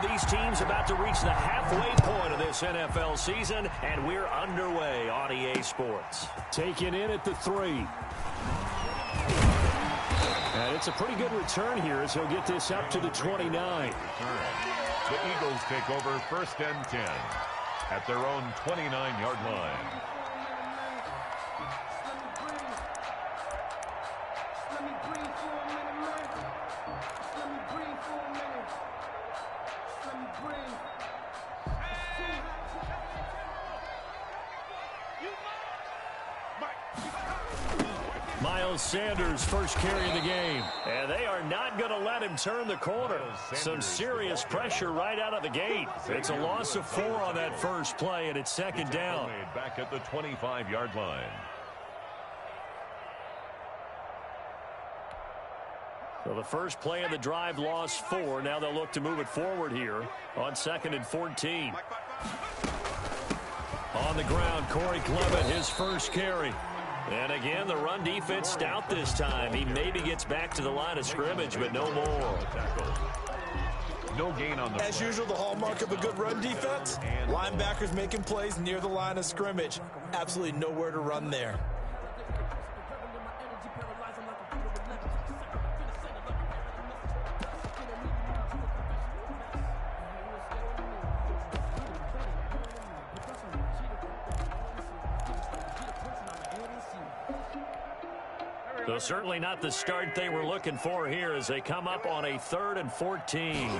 of these teams about to reach the halfway point of this NFL season, and we're underway on EA Sports. Taken in at the 3. And it's a pretty good return here as he'll get this up to the 29. The Eagles take over 1st and 10 at their own 29-yard line. Miles Sanders first carry of the game. And they are not going to let him turn the corner. Some serious pressure right out of the gate. It's a loss of 4 on that first play, and it's 2nd down. Back at the 25-yard line. So the first play of the drive lost 4. Now they'll look to move it forward here on 2nd and 14. On the ground, Corey Clement, his first carry. And again, the run defense stout this time. He maybe gets back to the line of scrimmage, but no more. No gain on the As usual, the hallmark of a good run defense, linebackers making plays near the line of scrimmage. Absolutely nowhere to run there. So certainly not the start they were looking for here as they come up on a 3rd and 14.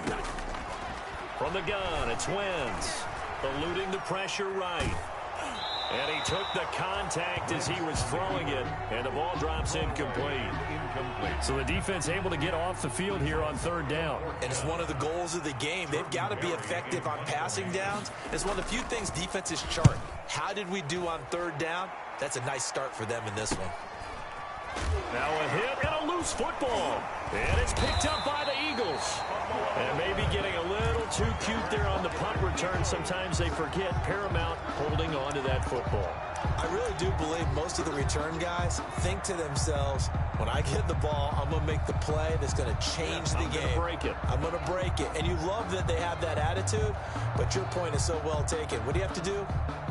From the gun, it's Wentz, eluding the pressure right. And he took the contact as he was throwing it, and the ball drops incomplete. So the defense able to get off the field here on 3rd down. And it's one of the goals of the game. They've got to be effective on passing downs. It's one of the few things defenses chart. How did we do on 3rd down? That's a nice start for them in this one. Now a hit and a loose football. And it's picked up by the Eagles. And maybe getting a little too cute there on the punt return. Sometimes they forget Paramount holding on to that football. I really do believe most of the return guys think to themselves, when I get the ball, I'm going to make the play that's going to change the game. I'm going to break it. And you love that they have that attitude, but your point is so well taken. What do you have to do?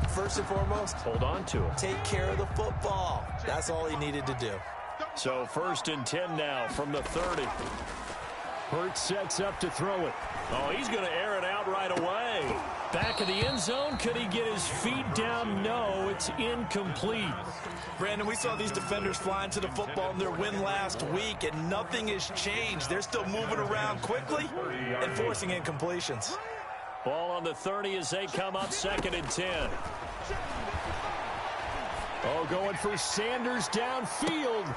First and foremost, hold on to it. Take care of the football. That's all he needed to do. So 1st and 10 now from the 30. Hurts sets up to throw it. Oh, he's going to air it out right away. Back of the end zone. Could he get his feet down? No, it's incomplete. Brandon, we saw these defenders flying to the football in their win last week, and nothing has changed. They're still moving around quickly and forcing incompletions. Ball on the 30 as they come up 2nd and 10. Oh, going for Sanders downfield.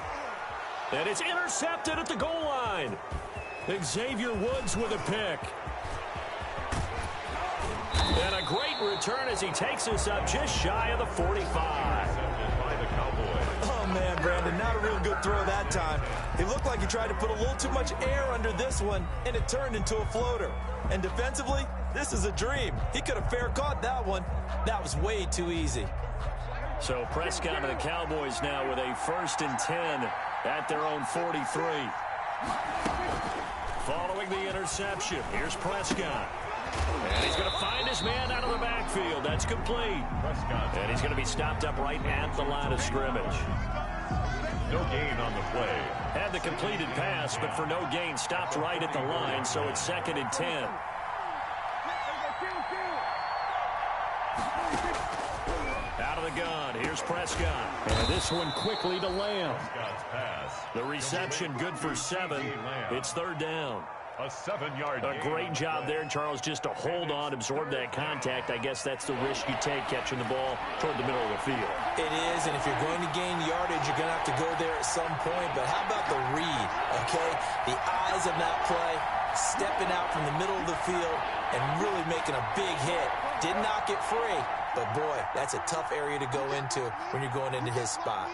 And it's intercepted at the goal line. Xavier Woods with a pick. And a great return as he takes us up just shy of the 45. Oh, man, Brandon, not a real good throw that time. It looked like he tried to put a little too much air under this one, and it turned into a floater. And defensively, this is a dream. He could have fair caught that one. That was way too easy. So Prescott and the Cowboys now with a 1st and 10 at their own 43. Following the interception, here's Prescott. And he's going to find his man out of the backfield. That's complete. And he's going to be stopped up right at the line of scrimmage. No gain on the play. Had the completed pass, but for no gain, stopped right at the line, so it's 2nd and 10. Out of the gun, here's Prescott. And this one quickly to Lamb. The reception good for 7. It's 3rd down. A 7-yard A great job there, Charles, just to hold on, absorb that contact. I guess that's the risk you take catching the ball toward the middle of the field. It is, and if you're going to gain yardage, you're going to have to go there at some point. But how about the read, okay? The eyes of that play, stepping out from the middle of the field and really making a big hit. Did not get free, but boy, that's a tough area to go into when you're going into his spot.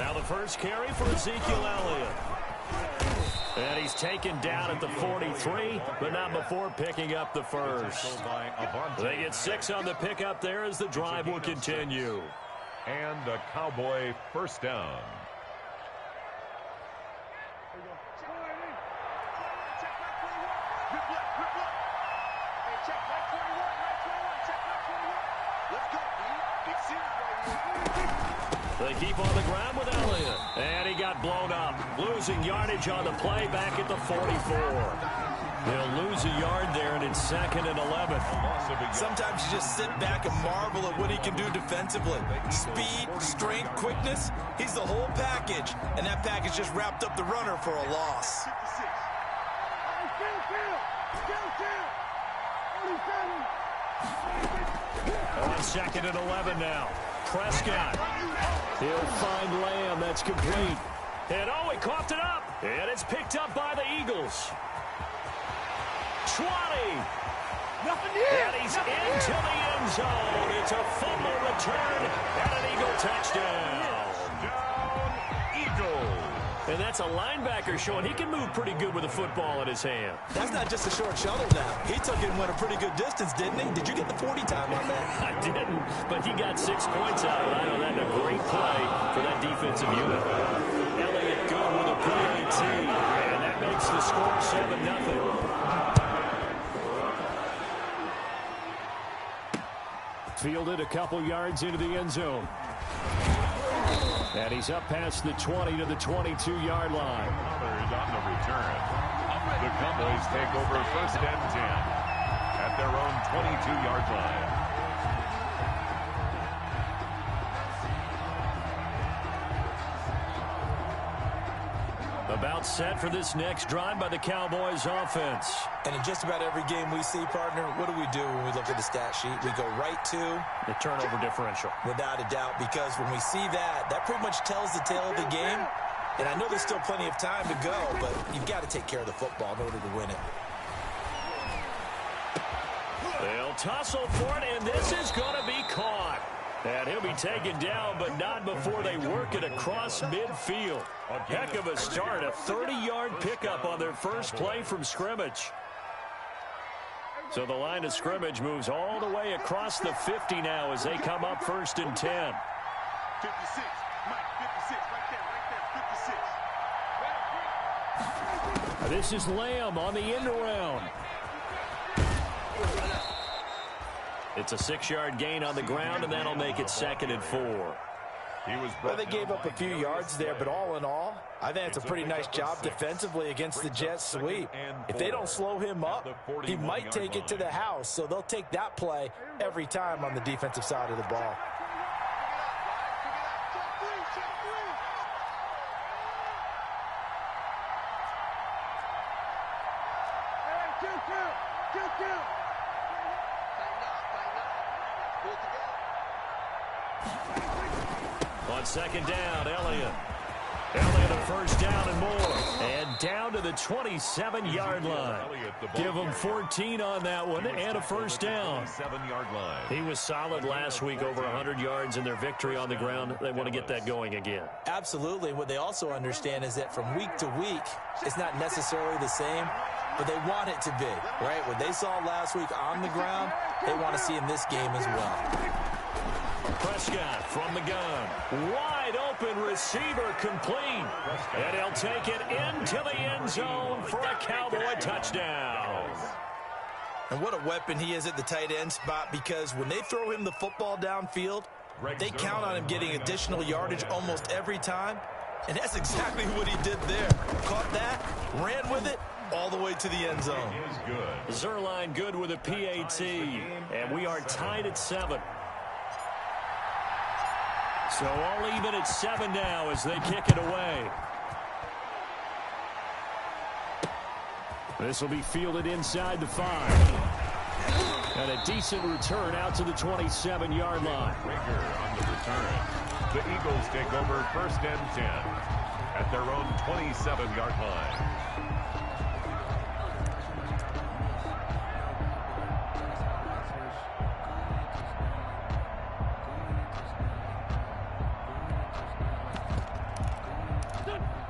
Now the first carry for Ezekiel Elliott. And he's taken down at the 43, but not before picking up the first. They get 6 on the pickup there as the drive will continue. And a Cowboy 1st down. They keep on the ground with Elliott. And he got blown up. Losing yardage on the play back at the 44. They'll lose a yard there, and it's 2nd and 11. Sometimes you just sit back and marvel at what he can do defensively. Speed, strength, quickness, he's the whole package. And that package just wrapped up the runner for a loss. On 2nd and 11 now. Prescott. He'll find Lamb. That's complete. And he coughed it up. And it's picked up by the Eagles. 20. And he's into the end zone. It's a fumble return and an Eagle touchdown. Eagles. And that's a linebacker showing he can move pretty good with a football in his hand. That's not just a short shuttle now. He took it and went a pretty good distance, didn't he? Did you get the 40 time on that? I didn't, but he got 6 points out of it. I know that's a great play for that defensive unit. Elliott good with a PAT, and that makes the score 7-0. Fielded a couple yards into the end zone. And he's up past the 20 to the 22-yard line. On the return. The Cowboys take over 1st and 10 at their own 22-yard line. About set for this next drive by the Cowboys offense. And in just about every game we see, partner, what do we do when we look at the stat sheet? We go right to the turnover differential. Without a doubt, because when we see that, that pretty much tells the tale of the game. And I know there's still plenty of time to go, but you've got to take care of the football in order to win it. They'll tussle for it, and this is going to be caught. And he'll be taken down, but not before they work it across midfield. Heck of a start, a 30-yard pickup on their first play from scrimmage. So the line of scrimmage moves all the way across the 50 now as they come up 1st and 10. 56, Mike, 56, right there, 56. This is Lamb on the end around. It's a 6-yard gain on the ground, and that'll make it 2nd and 4. Well, they gave up a few yards there, but all in all, I think it's a pretty nice job defensively against the Jets sweep. If they don't slow him up, he might take it to the house, so they'll take that play every time on the defensive side of the ball. On 2nd down, Elliott. Elliott a 1st down and more. And down to the 27-yard line. Give him 14 on that one and a 1st down. He was solid last week, over 100 yards in their victory on the ground. They want to get that going again. Absolutely. What they also understand is that from week to week, it's not necessarily the same, but they want it to be, right? What they saw last week on the ground, they want to see in this game as well. Prescott from the gun. Wide open receiver complete. And he'll take it into the end zone for a Cowboy touchdown. And what a weapon he is at the tight end spot, because when they throw him the football downfield, they count on him getting additional yardage almost every time. And that's exactly what he did there. Caught that, ran with it, all the way to the end zone. Zuerlein good with a PAT. And we are tied at 7. So all even at 7 now as they kick it away. This will be fielded inside the 5. And a decent return out to the 27-yard line. Rager on the return. The Eagles take over 1st and 10 at their own 27-yard line.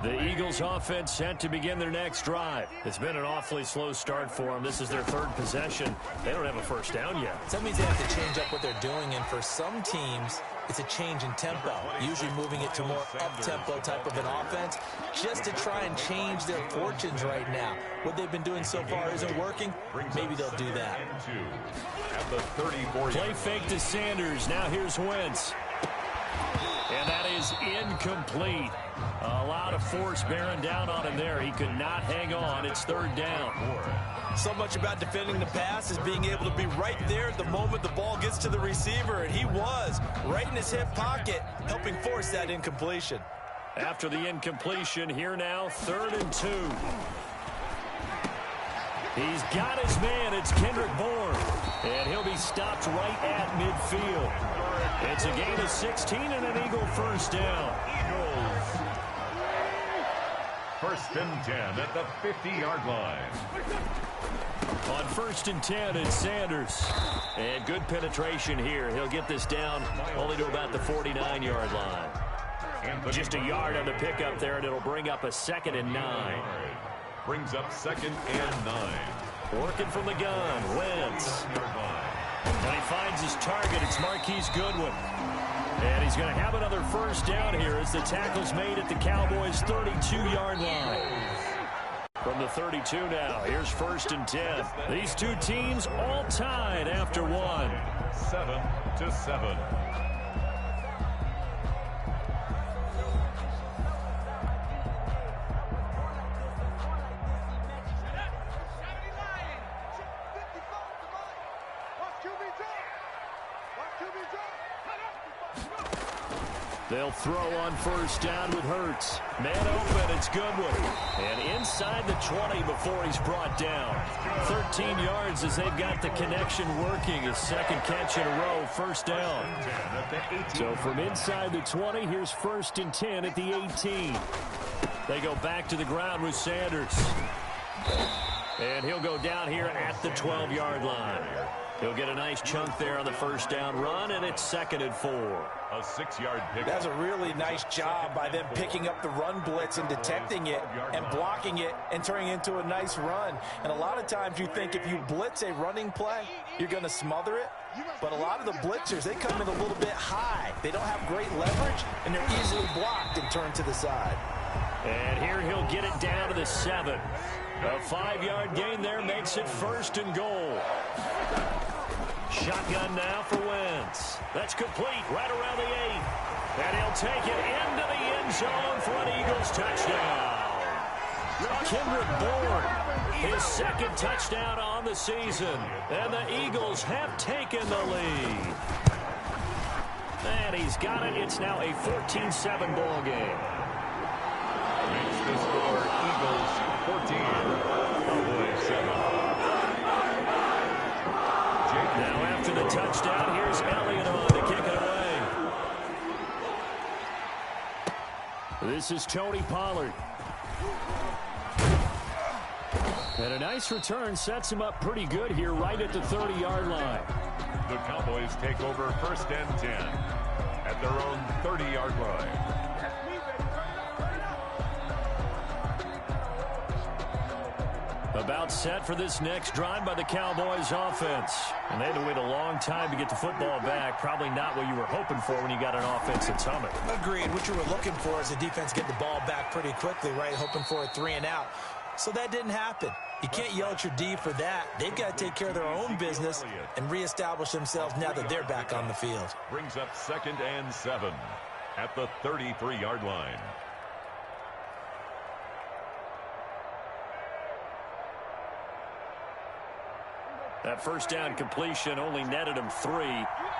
The Eagles offense set to begin their next drive. It's been an awfully slow start for them. This is their 3rd possession. They don't have a 1st down yet. So that means they have to change up what they're doing, and for some teams, it's a change in tempo, usually moving it to more up-tempo type of an offense, just to try and change their fortunes right now. What they've been doing so far isn't working. Maybe they'll do that. Play fake to Sanders. Now here's Wentz. And that is incomplete. A lot of force bearing down on him there. He could not hang on. It's third down. So much about defending the pass is being able to be right there at the moment the ball gets to the receiver, and he was right in his hip pocket, helping force that incompletion. After the incompletion, here now, 3rd and 2. He's got his man. It's Kendrick Bourne. And he'll be stopped right at midfield. It's a gain of 16 and an Eagle first down. Eagles. 1st and 10 at the 50-yard line. On 1st and 10, it's Sanders. And good penetration here. He'll get this down only to about the 49-yard line. Just a yard on the pickup there, and it'll bring up a 2nd and 9. Brings up 2nd and 9. Working from the gun, Wentz. And he finds his target. It's Marquise Goodwin. And he's going to have another first down here as the tackle's made at the Cowboys' 32-yard line. From the 32 now, here's 1st and 10. These two teams all tied after one. 7-7. They'll throw on 1st down with Hurts. Man open, it's Goodwin. And inside the 20 before he's brought down. 13 yards as they've got the connection working. His 2nd catch in a row, 1st down. So from inside the 20, here's 1st and 10 at the 18. They go back to the ground with Sanders. And he'll go down here at the 12-yard line. He'll get a nice chunk there on the 1st down run, and it's 2nd and 4. A 6-yard pick. That's a really nice job by them picking up the run blitz and detecting it and blocking it and turning it into a nice run. And a lot of times you think if you blitz a running play, you're going to smother it. But a lot of the blitzers, they come in a little bit high. They don't have great leverage, and they're easily blocked and turned to the side. And here he'll get it down to the 7. A 5-yard gain there makes it 1st and goal. Shotgun now for Wentz. That's complete right around the 8. And he'll take it into the end zone for an Eagles touchdown. Kendrick Bourne, his 2nd touchdown on the season. And the Eagles have taken the lead. And he's got it. It's now a 14-7 ball game. Makes the score Eagles 14, Cowboys 7. Now after the touchdown, here's Elliott on to kick it away. This is Tony Pollard. And a nice return sets him up pretty good here right at the 30-yard line. The Cowboys take over 1st and 10 at their own 30-yard line. About set for this next drive by the Cowboys offense. And they had to wait a long time to get the football back. Probably not what you were hoping for when you got an offense that's humming. Agreed. What you were looking for is the defense get the ball back pretty quickly, right? Hoping for a 3 and out. So that didn't happen. You can't yell at your D for that. They've got to take care of their own business and reestablish themselves now that they're back on the field. Brings up 2nd and 7 at the 33-yard line. That 1st down completion only netted him 3.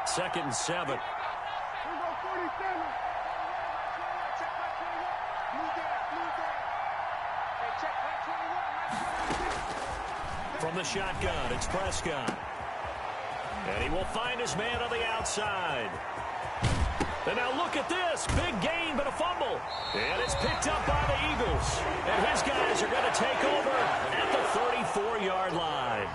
2nd and 7. From the shotgun, it's Prescott. And he will find his man on the outside. And now look at this. Big gain, but a fumble. And it's picked up by the Eagles. And his guys are going to take over at the 34-yard line.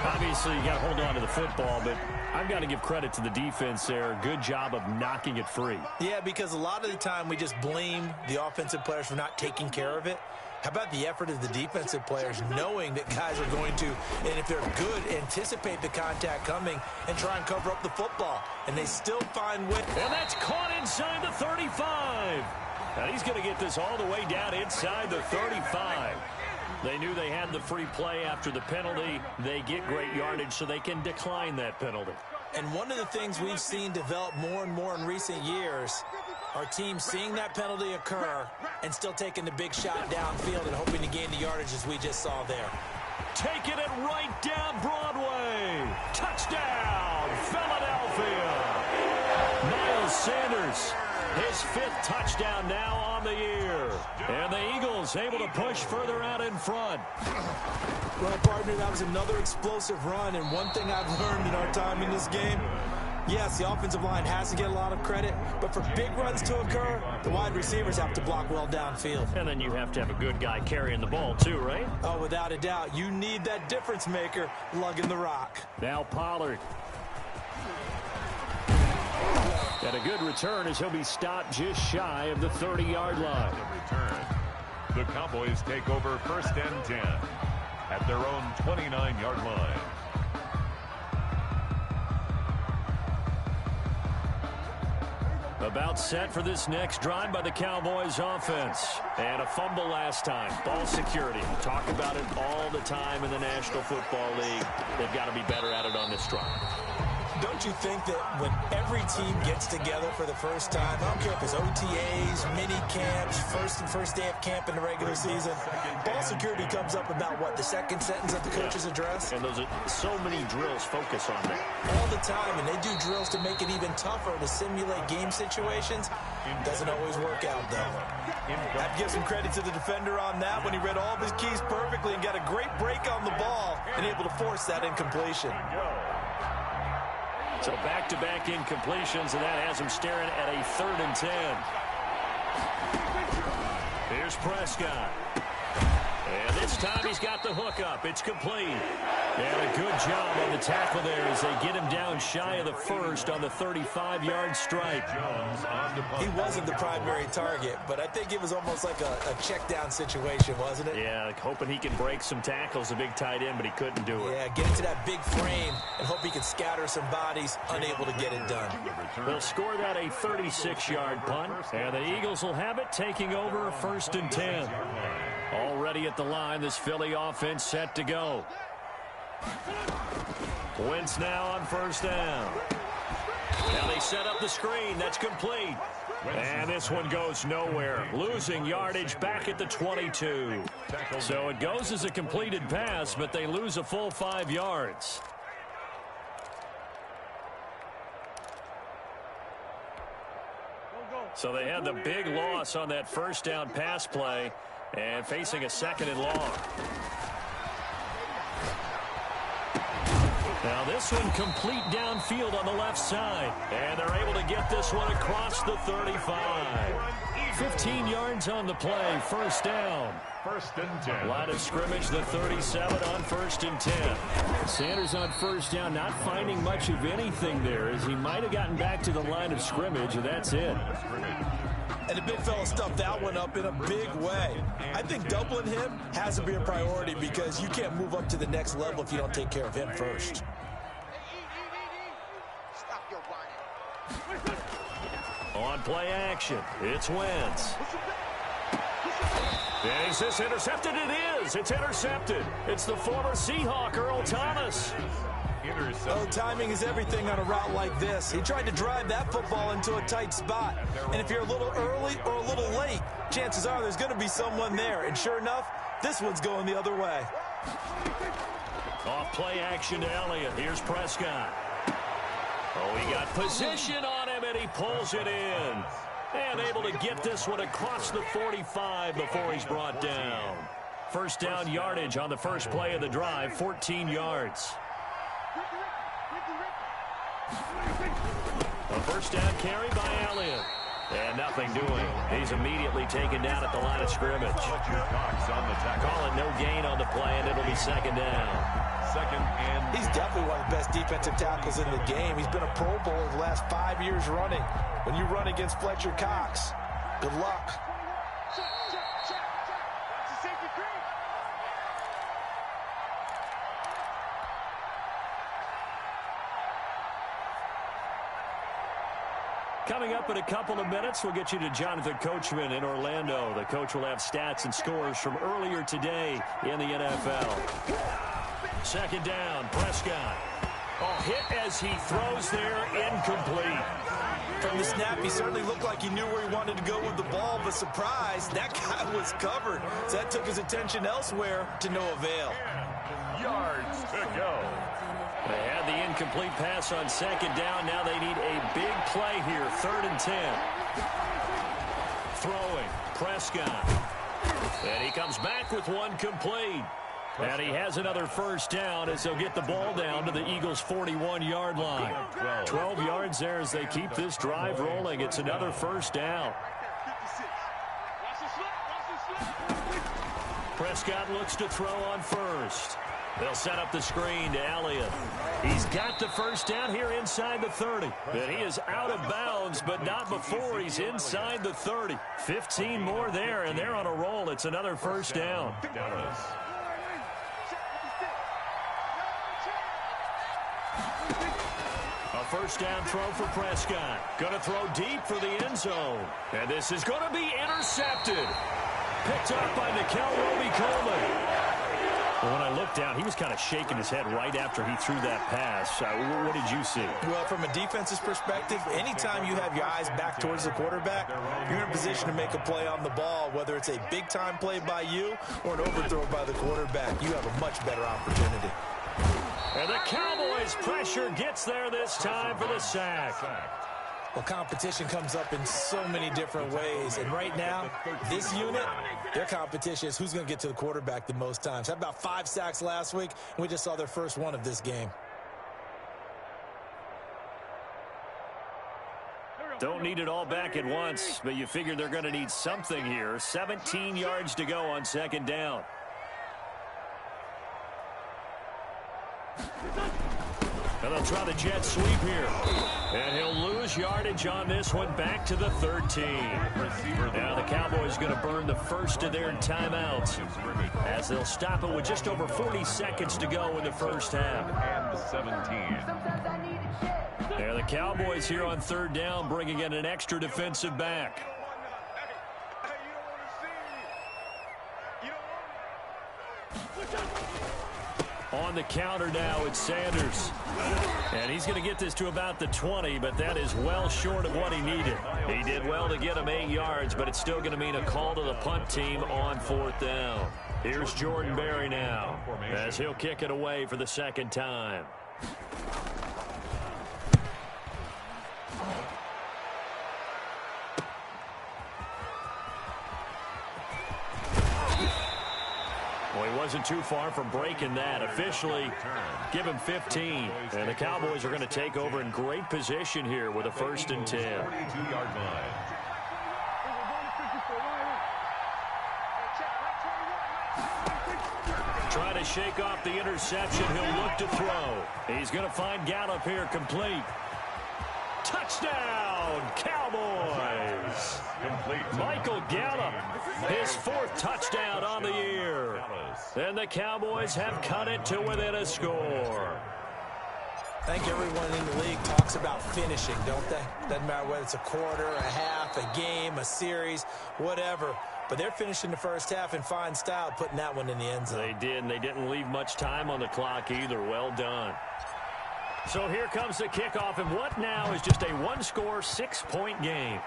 Obviously, you got to hold on to the football, but I've got to give credit to the defense there. Good job of knocking it free. Yeah, because a lot of the time we just blame the offensive players for not taking care of it. How about the effort of the defensive players knowing that guys are going to, and if they're good, anticipate the contact coming and try and cover up the football. And they still find ways. And that's caught inside the 35. And he's going to get this all the way down inside the 35. They knew they had the free play after the penalty. They get great yardage so they can decline that penalty. And one of the things we've seen develop more and more in recent years Our team seeing that penalty occur and still taking the big shot downfield and hoping to gain the yardage as we just saw there. Taking it right down Broadway. Touchdown, Philadelphia. Miles Sanders, his 5th touchdown now on the year. And the Eagles able to push further out in front. Well, partner, that was another explosive run, and one thing I've learned in our time in this game, yes, the offensive line has to get a lot of credit, but for big runs to occur, the wide receivers have to block well downfield. And then you have to have a good guy carrying the ball too, right? Oh, without a doubt. You need that difference maker lugging the rock. Now Pollard. And a good return as he'll be stopped just shy of the 30-yard line. Return. The Cowboys take over 1st and 10 at their own 29-yard line. About set for this next drive by the Cowboys offense. And a fumble last time. Ball security. Talk about it all the time in the National Football League. They've got to be better at it on this drive. Don't you think that when every team gets together for the first time, I don't care if it's OTAs, mini camps, first day of camp in the regular season, ball security comes up about what, the second sentence of the coach's address? And those are so many drills focus on that. All the time, and they do drills to make it even tougher to simulate game situations. Doesn't always work out, though. I'd give some credit to the defender on that when he read all of his keys perfectly and got a great break on the ball and able to force that incompletion. So back-to-back incompletions, and that has him staring at a 3rd and 10. Here's Prescott. And this time he's got the hook up. It's complete. And a good job on the tackle there as they get him down shy of the 1st on the 35-yard strike. He wasn't the primary target, but I think it was almost like a check-down situation, wasn't it? Yeah, like hoping he can break some tackles, a big tight end, but he couldn't do it. Yeah, get into that big frame and hope he can scatter some bodies, unable to get it done. They'll score that a 36-yard punt, and the Eagles will have it taking over 1st and 10. Already at the line, this Philly offense set to go. Wentz now on 1st down. Now they set up the screen. That's complete. And this one goes nowhere. Losing yardage back at the 22. So it goes as a completed pass, but they lose a full 5 yards. So they had the big loss on that 1st down pass play and facing a 2nd and long. Now this one complete downfield on the left side. And they're able to get this one across the 35. 15 yards on the play, 1st down. 1st and 10. Line of scrimmage, the 37 on 1st and 10. Sanders on 1st down, not finding much of anything there as he might have gotten back to the line of scrimmage, and that's it. And the big fella stuffed that one up in a big way. I think doubling him has to be a priority because you can't move up to the next level if you don't take care of him first. On play action, it's Wentz. And is this intercepted? It is. It's intercepted. It's the former Seahawk, Earl Thomas. Oh, timing is everything on a route like this. He tried to drive that football into a tight spot. And if you're a little early or a little late, chances are there's going to be someone there. And sure enough, this one's going the other way. Off play action to Elliott. Here's Prescott. Oh, he got position on him, and he pulls it in. And able to get this one across the 45 before he's brought down. 1st down yardage on the first play of the drive, 14 yards. A 1st down carry by Elliott. And nothing doing. He's immediately taken down at the line of scrimmage. Calling no gain on the play, and it'll be 2nd down. He's definitely one of the best defensive tackles in the game. He's been a Pro Bowler the last 5 years running. When you run against Fletcher Cox, good luck. Coming up in a couple of minutes, we'll get you to Jonathan Coachman in Orlando. The coach will have stats and scores from earlier today in the NFL. 2nd down, Prescott. Oh, hit as he throws there, incomplete. From the snap, he certainly looked like he knew where he wanted to go with the ball, but surprise, that guy was covered. So that took his attention elsewhere to no avail. 10 yards to go. They had the incomplete pass on second down. Now they need a big play here, 3rd and 10. Throwing, Prescott. And he comes back with one complete. And he has another first down as they'll get the ball down to the Eagles' 41-yard line. 12 yards there as they keep this drive rolling. It's another first down. Prescott looks to throw on first. They'll set up the screen to Elliott. He's got the first down here inside the 30. And he is out of bounds, but not before he's inside the 30. 15 more there, and they're on a roll. It's another first down. Dallas. A first down throw for Prescott. Going to throw deep for the end zone. And this is going to be intercepted. Picked up by Nikel Roby-Coleman. Well, when I looked down, he was kind of shaking his head right after he threw that pass. What did you see? Well, from a defense's perspective, anytime you have your eyes back towards the quarterback, you're in a position to make a play on the ball, whether it's a big-time play by you or an overthrow by the quarterback. You have a much better opportunity. And the Cowboys' pressure gets there this time for the sack. Well, competition comes up in so many different ways. And right now, this unit, their competition is who's going to get to the quarterback the most times. Had about 5 sacks last week, and we just saw their first one of this game. Don't need it all back at once, but you figure they're going to need something here. 17 yards to go on second down. And they'll try the jet sweep here. And he'll lose yardage on this one back to the 13. Now the Cowboys going to burn the first of their timeouts as they'll stop it with just over 40 seconds to go in the first half. And 17. There the Cowboys here on third down bringing in an extra defensive back. On the counter now, it's Sanders. And he's going to get this to about the 20, but that is well short of what he needed. He did well to get him 8 yards, but it's still going to mean a call to the punt team on fourth down. Here's Jordan Berry now as he'll kick it away for the second time. Well, he wasn't too far from breaking that. Officially, give him 15. And the Cowboys are going to take over in great position here with a 1st and 10. 42-yard line. Trying to shake off the interception. He'll look to throw. He's going to find Gallup here complete. Touchdown, Cowboys! Complete. Michael Gallup, his 4th touchdown on the year. And the Cowboys have cut it to within a score. I think everyone in the league talks about finishing, don't they? Doesn't matter whether it's a quarter, a half, a game, a series, whatever. But they're finishing the first half in fine style, putting that one in the end zone. They did, and they didn't leave much time on the clock either. Well done. So here comes the kickoff, and what now is just a one-score, 6-point game.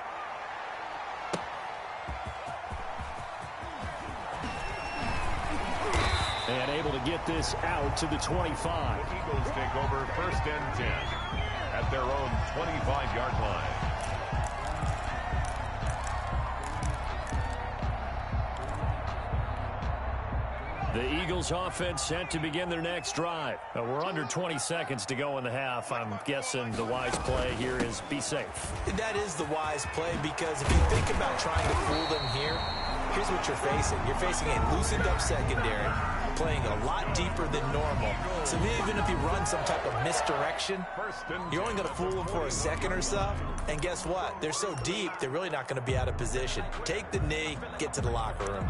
And able to get this out to the 25. The Eagles take over 1st and 10 at their own 25-yard line. The Eagles offense set to begin their next drive. We're under 20 seconds to go in the half. I'm guessing the wise play here is be safe. That is the wise play, because if you think about trying to fool them here, here's what you're facing. You're facing a loosened up secondary, playing a lot deeper than normal. So even if you run some type of misdirection, you're only going to fool them for a second or so. And guess what? They're so deep, they're really not going to be out of position. Take the knee, get to the locker room.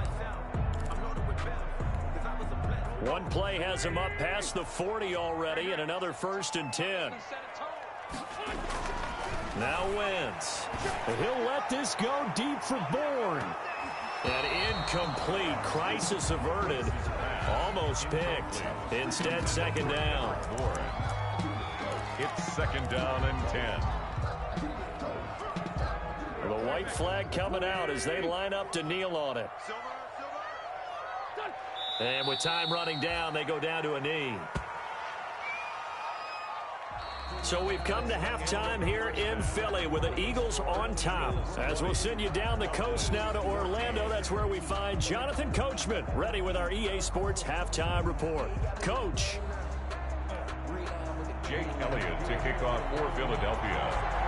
One play has him up past the 40 already, and another 1st and 10. Now Wentz. He'll let this go deep for Bourne. And incomplete. Crisis averted. Almost picked. Instead, second down. It's 2nd down and 10. white flag coming out as they line up to kneel on it. And with time running down, they go down to a knee. So we've come to halftime here in Philly with the Eagles on top. As we'll send you down the coast now to Orlando, that's where we find Jonathan Coachman ready with our EA Sports halftime report. Coach. Jake Elliott to kick off for Philadelphia.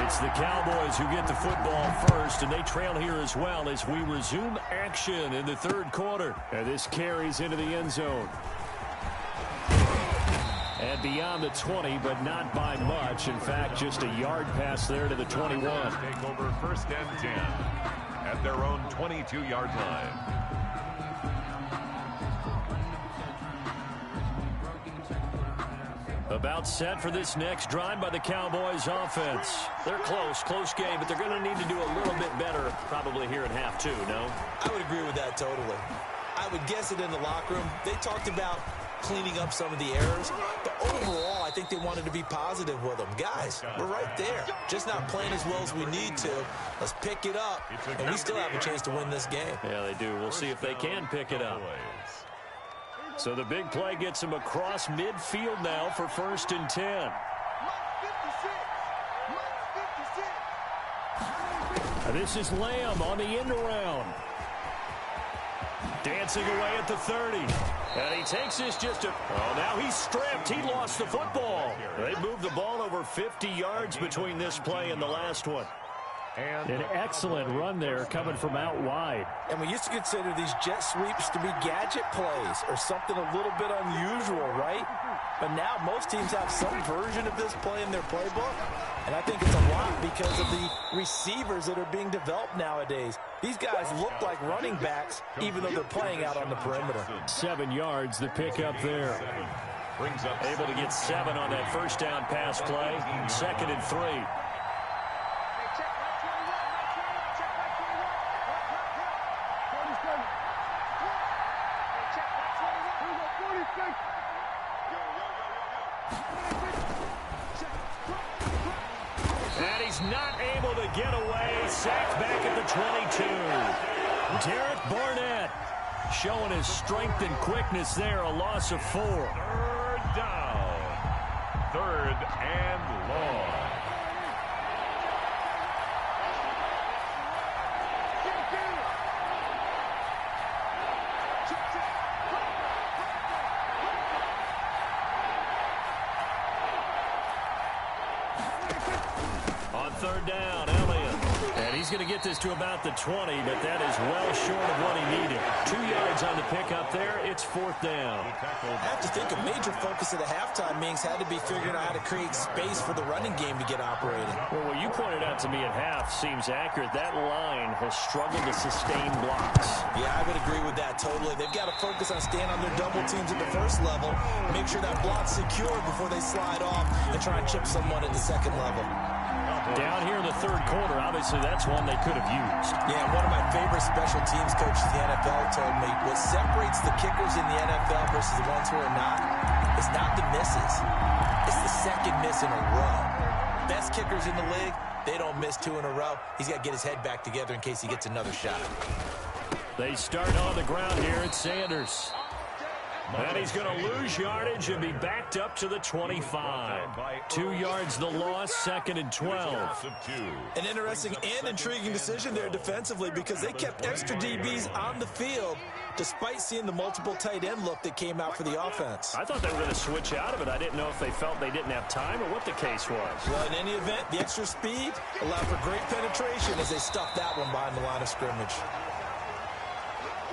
It's the Cowboys who get the football first, and they trail here as well as we resume action in the third quarter. And this carries into the end zone. And beyond the 20, but not by much. In fact, just a yard pass there to the 21. Take over first and 10 at their own 22-yard line. About set for this next drive by the Cowboys offense. They're close game, but they're going to need to do a little bit better probably here in half two, no? I would agree with that totally. I would guess it in the locker room. They talked about cleaning up some of the errors, but overall, I think they wanted to be positive with them. Guys, we're right there. Just not playing as well as we need to. Let's pick it up, and we still have a chance to win this game. Yeah, they do. We'll see if they can pick it up. So the big play gets him across midfield now for first and 10. This is Lamb on the end around. Dancing away at the 30. And he takes this oh, now he's stripped. He lost the football. They moved the ball over 50 yards between this play and the last one. An excellent run there coming from out wide. And we used to consider these jet sweeps to be gadget plays or something a little bit unusual, right? But now most teams have some version of this play in their playbook. And I think it's a lot because of the receivers that are being developed nowadays. These guys look like running backs even though they're playing out on the perimeter. 7 yards, the pickup there. Able to get 7 on that first down pass play. 2nd and 3. And he's not able to get away. Sacked back at the 22. Derek Barnett showing his strength and quickness there. A loss of 4. Third down. 3rd and long. On 3rd down, Elliott. And he's going to get this to about the 20, but that is well short of what he needed. 2 yards on the pickup there. It's 4th down. I have to think a major focus of the halftime meetings had to be figuring out how to create space for the running game to get operating. Well, what you pointed out to me at half seems accurate. That line has struggled to sustain blocks. Yeah, I would agree with that totally. They've got to focus on staying on their double teams at the first level, make sure that block's secure before they slide off and try and chip someone at the second level. Down here in the 3rd quarter, obviously that's one they could have used. Yeah, one of my favorite special teams coaches in the NFL told me what separates the kickers in the NFL versus the ones who are not is not the misses. It's the second miss in a row. Best kickers in the league, they don't miss 2 in a row. He's got to get his head back together in case he gets another shot. They start on the ground here at Sanders. And he's going to lose yardage and be backed up to the 25. 2 yards the loss, 2nd and 12. An interesting and intriguing decision there defensively because they kept extra DBs on the field despite seeing the multiple tight end look that came out for the offense. I thought they were going to switch out of it. I didn't know if they felt they didn't have time or what the case was. Well, in any event, the extra speed allowed for great penetration as they stuffed that one behind the line of scrimmage.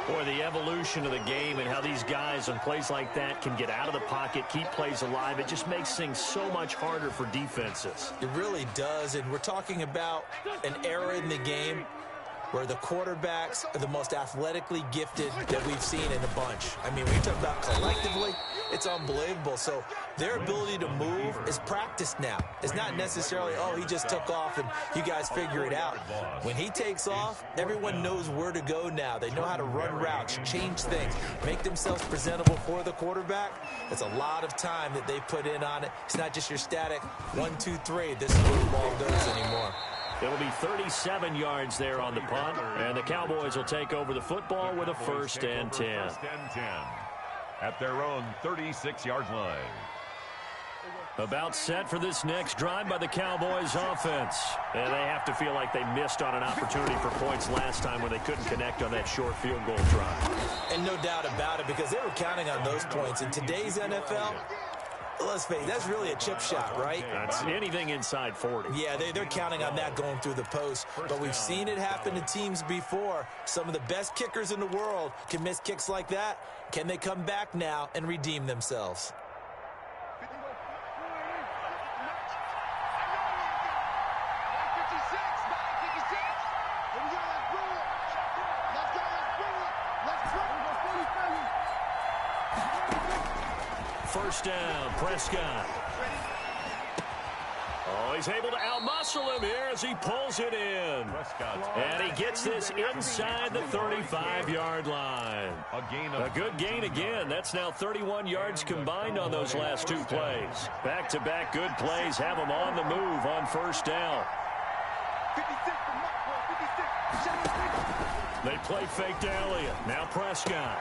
Boy, the evolution of the game and how these guys on plays like that can get out of the pocket, keep plays alive, it just makes things so much harder for defenses. It really does, and we're talking about an era in the game where the quarterbacks are the most athletically gifted that we've seen in a bunch. I mean, we talk about collectively, it's unbelievable. So their ability to move is practiced now. It's not necessarily, oh, he just took off and you guys figure it out. When he takes off, everyone knows where to go now. They know how to run routes, change things, make themselves presentable for the quarterback. It's a lot of time that they put in on it. It's not just your static 1, 2, 3. This is where the ball goes anymore. It'll be 37 yards there on the punt, and the Cowboys will take over the football with a 1st and 10. First and 10 at their own 36-yard line. About set for this next drive by the Cowboys offense. And they have to feel like they missed on an opportunity for points last time when they couldn't connect on that short field goal drive. And no doubt about it, because they were counting on those points. In today's NFL, let's face it, that's really a chip shot, right? That's anything inside 40. Yeah, they're counting on that going through the post. But we've seen it happen to teams before. Some of the best kickers in the world can miss kicks like that. Can they come back now and redeem themselves? First down, Prescott. Oh, he's able to outmuscle him here as he pulls it in. And he gets this inside the 35-yard line. A good gain again. That's now 31 yards combined on those last 2 plays. Back-to-back good plays have him on the move on first down. They play fake to Elliott. Now Prescott.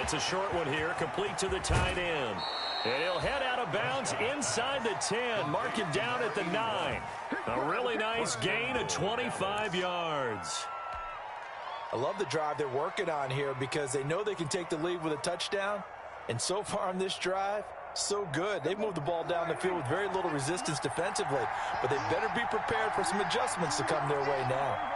It's a short one here, complete to the tight end. And he'll head out of bounds inside the 10, mark him down at the 9. A really nice gain of 25 yards. I love the drive they're working on here because they know they can take the lead with a touchdown. And so far on this drive, so good. They've moved the ball down the field with very little resistance defensively. But they better be prepared for some adjustments to come their way now.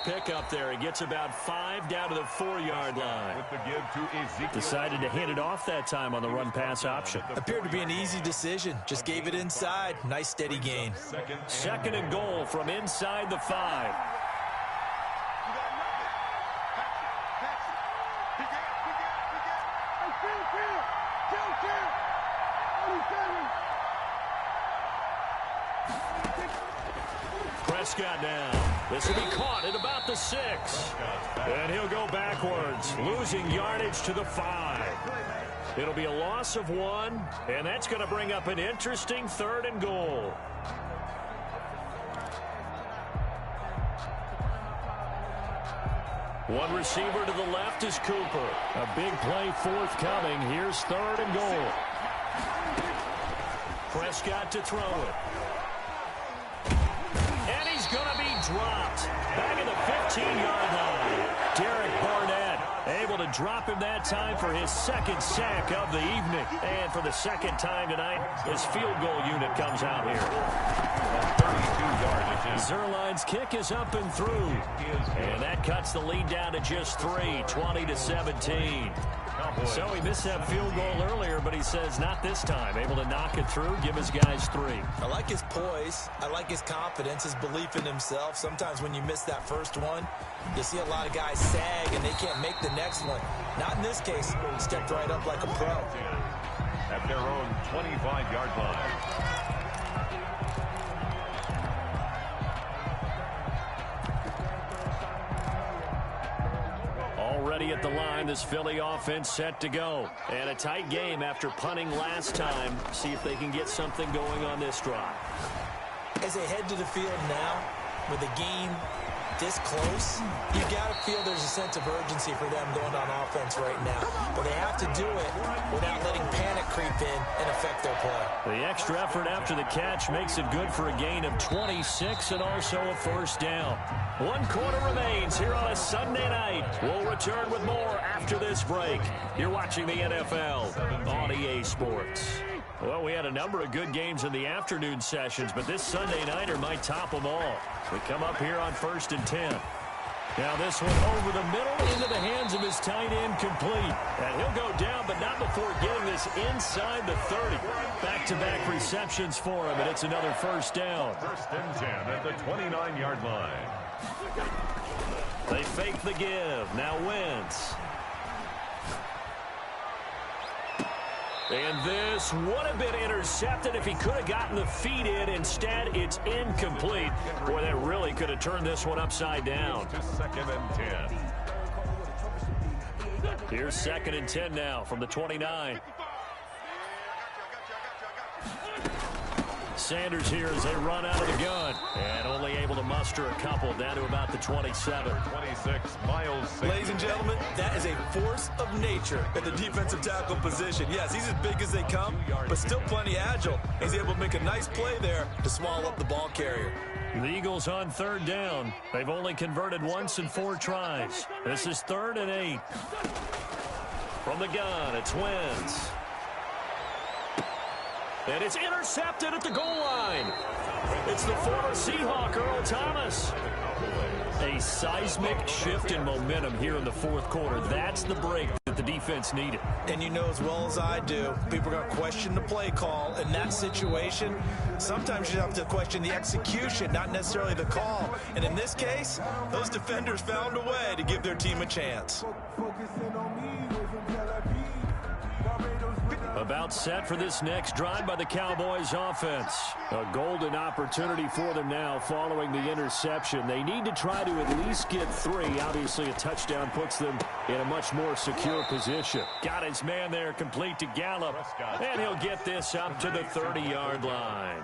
Pick up there. He gets about 5 down to the 4-yard line. With the give to Ezekiel. Decided to hand it off that time on the run-pass option. Appeared to be an easy decision. Just gave it inside. Nice steady gain. Second and goal from inside the 5. Prescott now. This will be caught at about the 6. And he'll go backwards, losing yardage to the 5. It'll be a loss of 1, and that's going to bring up an interesting 3rd and goal. One receiver to the left is Cooper. A big play forthcoming. Here's 3rd and goal. Prescott to throw it. And he's going to be dropped. Back at the 15-yard line. Derek Barnett able to drop him that time for his 2nd sack of the evening. And for the 2nd time tonight, his field goal unit comes out here. 32-yard attempt. Zerline's kick is up and through. And that cuts the lead down to just 3, 20-17. So he missed that field goal earlier, but he says not this time. Able to knock it through, give his guys 3. I like his poise. I like his confidence, his belief in himself. Sometimes when you miss that first one, you see a lot of guys sag and they can't make the next one. Not in this case. Stepped right up like a pro. At their own 25-yard line. Already at the line, this Philly offense set to go. And a tight game after punting last time. See if they can get something going on this drive. As they head to the field now, with the game this close, you got to feel there's a sense of urgency for them going on offense right now. But they have to do it without letting panic creep in and affect their play. The extra effort after the catch makes it good for a gain of 26 and also a 1st down. 1 quarter remains here on a Sunday night. We'll return with more after this break. You're watching the NFL on EA Sports. Well, we had a number of good games in the afternoon sessions, but this Sunday nighter might top them all. We come up here on 1st and 10. Now this one over the middle into the hands of his tight end complete. And he'll go down, but not before getting this inside the 30. Back-to-back receptions for him, and it's another 1st down. 1st and 10 at the 29-yard line. They fake the give. Now Wentz. And this would have been intercepted if he could have gotten the feet in. Instead, it's incomplete. Boy, that really could have turned this one upside down. To 2nd and 10. Here's 2nd and 10 now from the 29. Sanders here as they run out of the gun. And only able to muster a couple down to about the 27. 26, Miles Sanders. Ladies and gentlemen, that is a force of nature at the defensive tackle position. Yes, he's as big as they come, but still plenty agile. He's able to make a nice play there to swallow up the ball carrier. The Eagles on 3rd down. They've only converted once in 4 tries. This is 3rd and 8. From the gun, it's Wentz. And it's intercepted at the goal line. It's the former Seahawk, Earl Thomas. A seismic shift in momentum here in the 4th quarter. That's the break that the defense needed. And you know as well as I do, people are going to question the play call. In that situation, sometimes you have to question the execution, not necessarily the call. And in this case, those defenders found a way to give their team a chance. About set for this next drive by the Cowboys offense. A golden opportunity for them now following the interception. They need to try to at least get 3. Obviously, a touchdown puts them in a much more secure position. Got his man there complete to Gallup. And he'll get this up to the 30-yard line.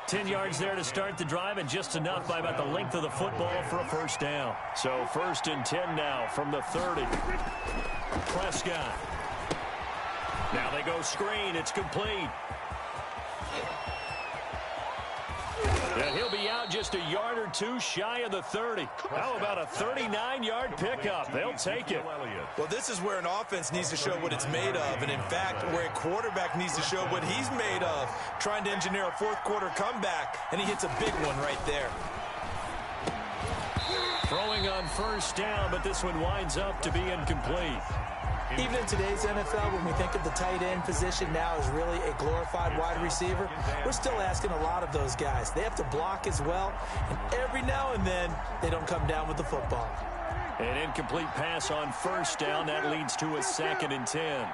10 yards there to start the drive, and just enough by about the length of the football for a 1st down. So 1st and 10 now from the 30. Prescott. Now they go screen. It's complete. And he'll be out just a yard or 2 shy of the 30. How about a 39-yard pickup? They'll take it. Well, this is where an offense needs to show what it's made of. And, in fact, where a quarterback needs to show what he's made of, trying to engineer a 4th quarter comeback. And he hits a big one right there. Throwing on 1st down, but this one winds up to be incomplete. Even in today's NFL, when we think of the tight end position now as really a glorified wide receiver, we're still asking a lot of those guys. They have to block as well, and every now and then, they don't come down with the football. An incomplete pass on 1st down. That leads to a 2nd and 10.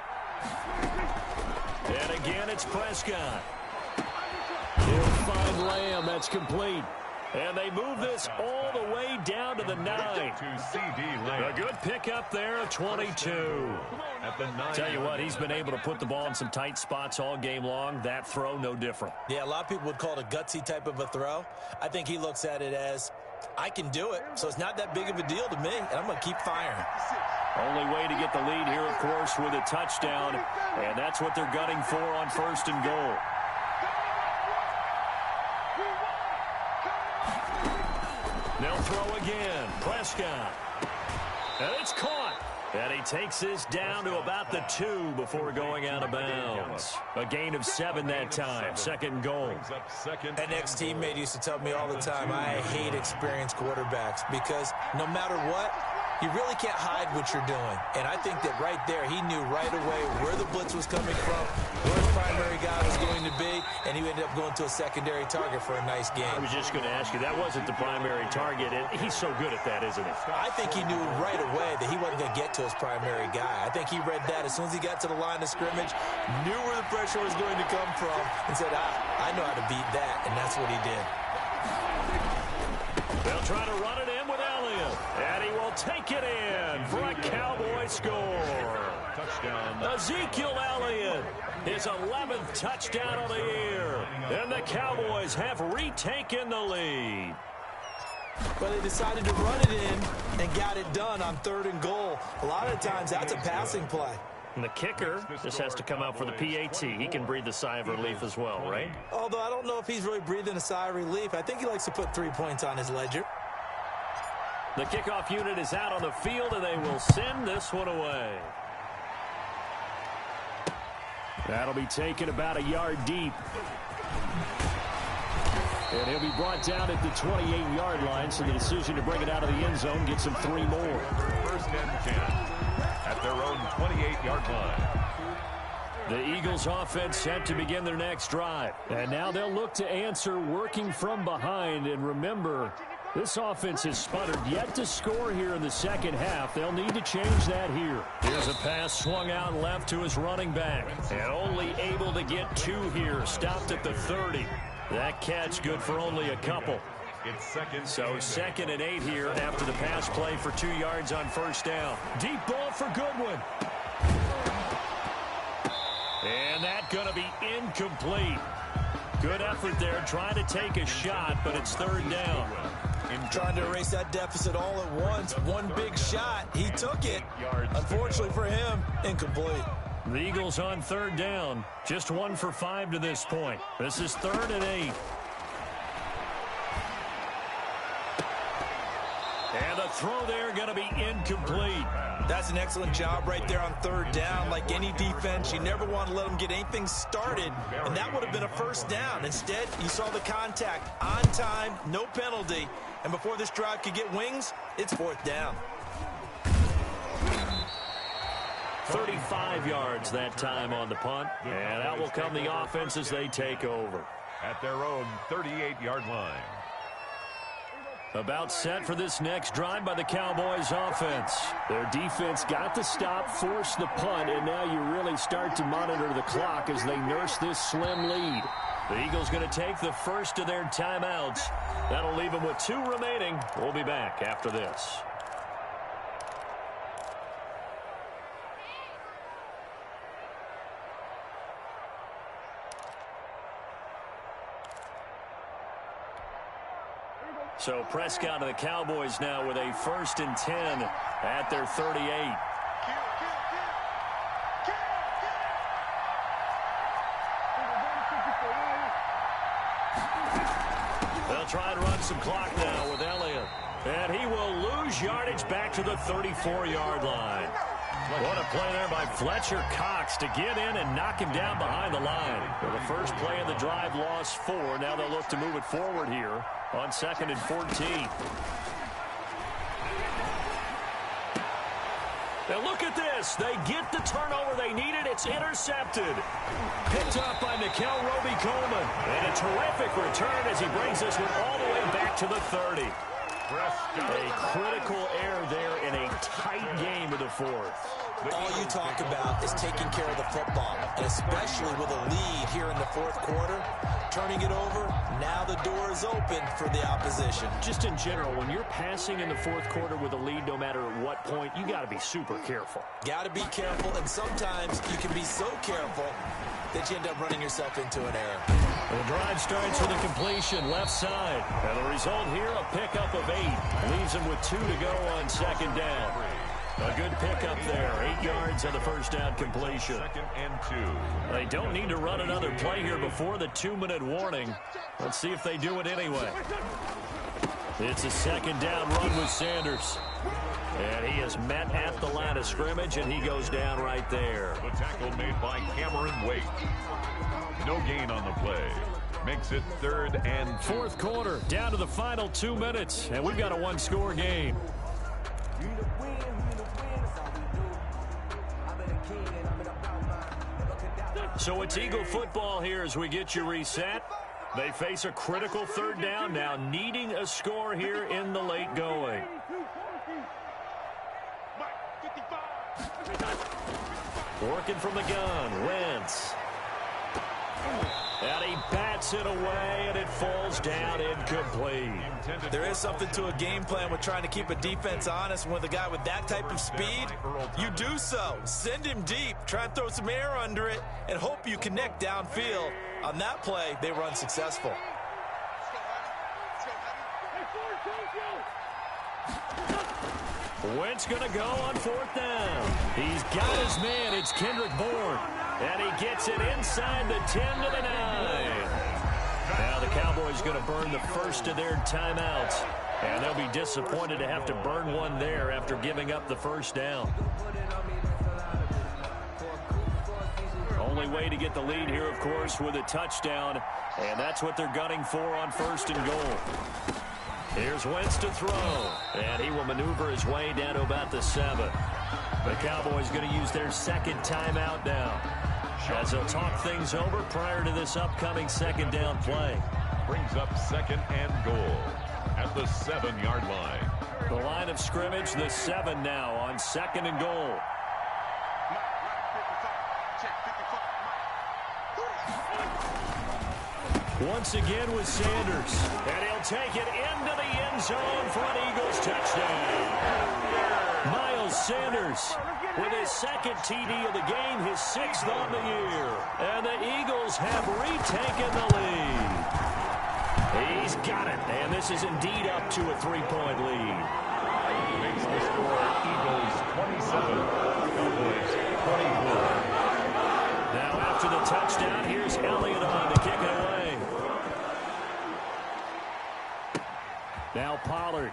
And again, it's Prescott. He'll find Lamb. That's complete. And they move this all the way down to the 9. A good pickup there at 22. Tell you what, he's been able to put the ball in some tight spots all game long. That throw, no different. Yeah, a lot of people would call it a gutsy type of a throw. I think he looks at it as, I can do it, so it's not that big of a deal to me, and I'm going to keep firing. Only way to get the lead here, of course, with a touchdown, and that's what they're gunning for on 1st and goal. They'll throw again. Prescott. And it's caught. And he takes this down to about the 2 before going out of bounds. A gain of 7 that time. 2nd goal. An ex-teammate used to tell me all the time, I hate experienced quarterbacks because no matter what, you really can't hide what you're doing. And I think that right there, he knew right away where the blitz was coming from, where his primary guy was going to be, and he ended up going to a secondary target for a nice game. I was just going to ask you, that wasn't the primary target. He's so good at that, isn't he? I think he knew right away that he wasn't going to get to his primary guy. I think he read that as soon as he got to the line of scrimmage, knew where the pressure was going to come from, and said, I know how to beat that, and that's what he did. They'll try to run it in with Elliott, and he will take it in for a Cowboy score. Touchdown. Ezekiel Elliott, his 11th touchdown of the year, and the Cowboys have retaken the lead. Well, they decided to run it in and got it done on 3rd and goal. A lot of times, that's a passing play. And the kicker just has to come out for the PAT. He can breathe a sigh of relief as well, right? Although I don't know if he's really breathing a sigh of relief. I think he likes to put 3 points on his ledger. The kickoff unit is out on the field, and they will send this one away. That'll be taken about a yard deep. And he'll be brought down at the 28-yard line, so the decision to bring it out of the end zone gets him 3 more. 1st and 10 at their own 28-yard line. The Eagles offense set to begin their next drive. And now they'll look to answer working from behind. And remember, this offense has sputtered yet to score here in the 2nd half. They'll need to change that here. Here's a pass swung out left to his running back. And only able to get 2 here. Stopped at the 30. That catch good for only a couple. It's second. So 2nd and 8 here after the pass play for 2 yards on first down. Deep ball for Goodwin. And that's going to be incomplete. Good effort there trying to take a shot, but it's 3rd down. Trying to erase that deficit all at once. One big shot. He took it. Unfortunately for him, incomplete. The Eagles on 3rd down. Just 1 for 5 to this point. This is 3rd and 8. And the throw there going to be incomplete. That's an excellent job right there on 3rd down. Like any defense, you never want to let them get anything started, and that would have been a 1st down. Instead, you saw the contact on time, no penalty, and before this drive could get wings, it's 4th down. 35 yards that time on the punt, and out will come the offense as they take over. At their own 38-yard line. About set for this next drive by the Cowboys offense. Their defense got the stop, forced the punt, and now you really start to monitor the clock as they nurse this slim lead. The Eagles going to take the first of their timeouts. That'll leave them with 2 remaining. We'll be back after this. So Prescott of the Cowboys now with a 1st and 10 at their 38. They'll try and run some clock now with Elliott. And he will lose yardage back to the 34-yard line. What a play there by Fletcher Cox to get in and knock him down behind the line. Well, the first play of the drive lost 4. Now they'll look to move it forward here on 2nd and 14. Now look at this. They get the turnover they needed. It's intercepted. Picked up by Nickel Roby-Coleman. And a terrific return as he brings this one all the way back to the 30. A critical error there in a tight game of the 4th. All you talk about is taking care of the football, and especially with a lead here in the 4th quarter, turning it over, now the door is open for the opposition. Just in general, when you're passing in the 4th quarter with a lead, no matter at what point, you got to be super careful. Got to be careful, and sometimes you can be so careful that you end up running yourself into an error. The drive starts with a completion left side. And the result here, a pickup of 8. Leaves him with 2 to go on 2nd down. A good pickup there. 8 yards on the first down completion. 2nd and 2. They don't need to run another play here before the 2-minute warning. Let's see if they do it anyway. It's a 2nd down run with Sanders. And he is met at the line of scrimmage, and he goes down right there. The tackle made by Cameron Wake. No gain on the play. Makes it 3rd and 4th quarter, down to the final 2 minutes, and we've got a 1-score game. So it's Eagle football here as we get you reset. They face a critical 3rd down now, needing a score here in the late going. Working from the gun, Wentz. And he bats it away, and it falls down incomplete. There is something to a game plan with trying to keep a defense honest. With a guy with that type of speed, you do so. Send him deep, try and throw some air under it, and hope you connect downfield. On that play, they were unsuccessful. Wentz going to go on 4th down. He's got his man. It's Kendrick Bourne. And he gets it inside the 10 to the 9. Now the Cowboys going to burn the first of their timeouts. And they'll be disappointed to have to burn one there after giving up the first down. Only way to get the lead here, of course, with a touchdown. And that's what they're gunning for on 1st and goal. Here's Wentz to throw, and he will maneuver his way down to about the 7. The Cowboys going to use their 2nd timeout now, as they'll talk things over prior to this upcoming 2nd down play. Brings up 2nd and goal at the 7-yard line. The line of scrimmage, the 7 now on 2nd and goal. Once again with Sanders. And he'll take it into the end zone for an Eagles touchdown. Miles Sanders with his second TD of the game, his 6th on the year. And the Eagles have retaken the lead. He's got it. And this is indeed up to a 3-point lead. Makes the score Eagles 27, Cowboys 24. Now after the touchdown, here's Elliott on to kick it away. Now Pollard.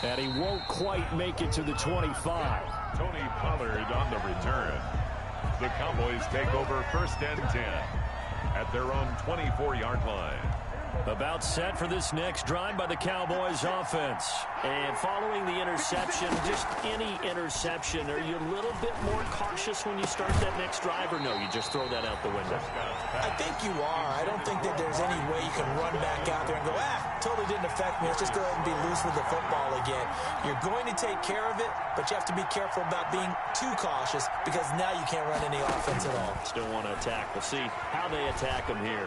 And he won't quite make it to the 25. Tony Pollard on the return. The Cowboys take over 1st and 10 at their own 24-yard line. About set for this next drive by the Cowboys offense. And following the interception, just any interception, are you a little bit more cautious when you start that next drive, or no, you just throw that out the window? I think you are. I don't think that there's any way you can run back out there and go, totally didn't affect me. Let's just go ahead and be loose with the football again. You're going to take care of it, but you have to be careful about being too cautious because now you can't run any offense at all. Still want to attack. We'll see how they attack them here.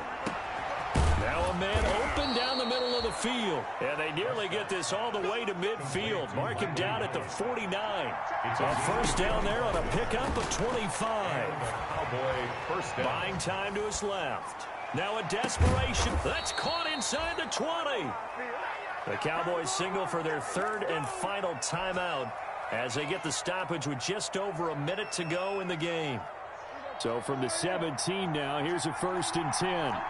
Now a man open down the middle of the field. And they nearly get this all the way to midfield. Mark him down at the 49. It's a first down there on a pickup of 25. Cowboy first down. Buying time to his left. Now a desperation. That's caught inside the 20. The Cowboys signal for their 3rd and final timeout as they get the stoppage with just over a minute to go in the game. So from the 17 now, here's a 1st and 10.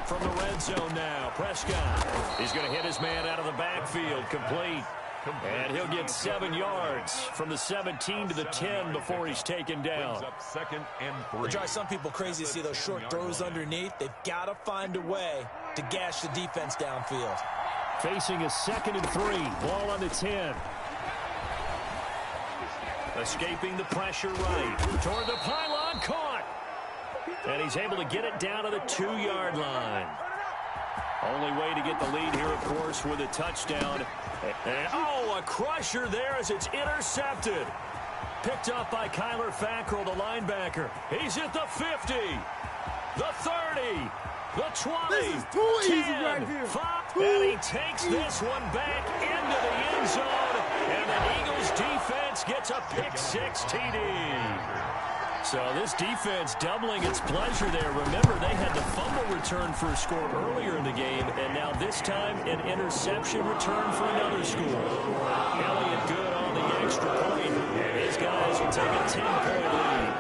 From the red zone now, Prescott. He's going to hit his man out of the backfield, complete. And he'll get 7 yards from the 17 to the 10 before he's taken down. Up 2nd and 3. It drives some people crazy to see those short throws underneath. They've got to find a way to gash the defense downfield. Facing a 2nd and 3. Ball on the 10. Escaping the pressure right. Toward the pylon, caught. And he's able to get it down to the 2-yard line. Only way to get the lead here, of course, with a touchdown. And, a crusher there as it's intercepted. Picked up by Kyler Fackrell, the linebacker. He's at the 50, the 30, the 20, This is too easy 10, right here. 5, and he takes this one back into the end zone. And the Eagles defense gets a pick-6 TD. So this defense doubling its pleasure there. Remember, they had the fumble return for a score earlier in the game, and now this time an interception return for another score. Elliott good on the extra point, and his guys will take a 10-point lead.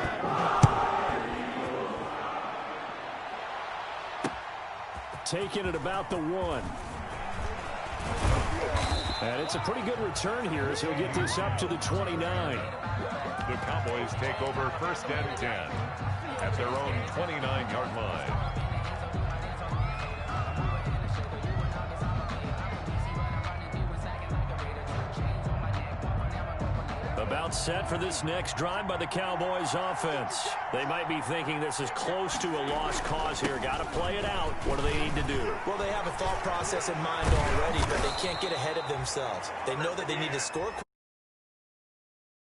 Taking it about the 1. And it's a pretty good return here as he'll get this up to the 29. The Cowboys take over 1st and 10 at their own 29-yard line. About set for this next drive by the Cowboys offense. They might be thinking this is close to a lost cause here. Got to play it out. What do they need to do? Well, they have a thought process in mind already, but they can't get ahead of themselves. They know that they need to score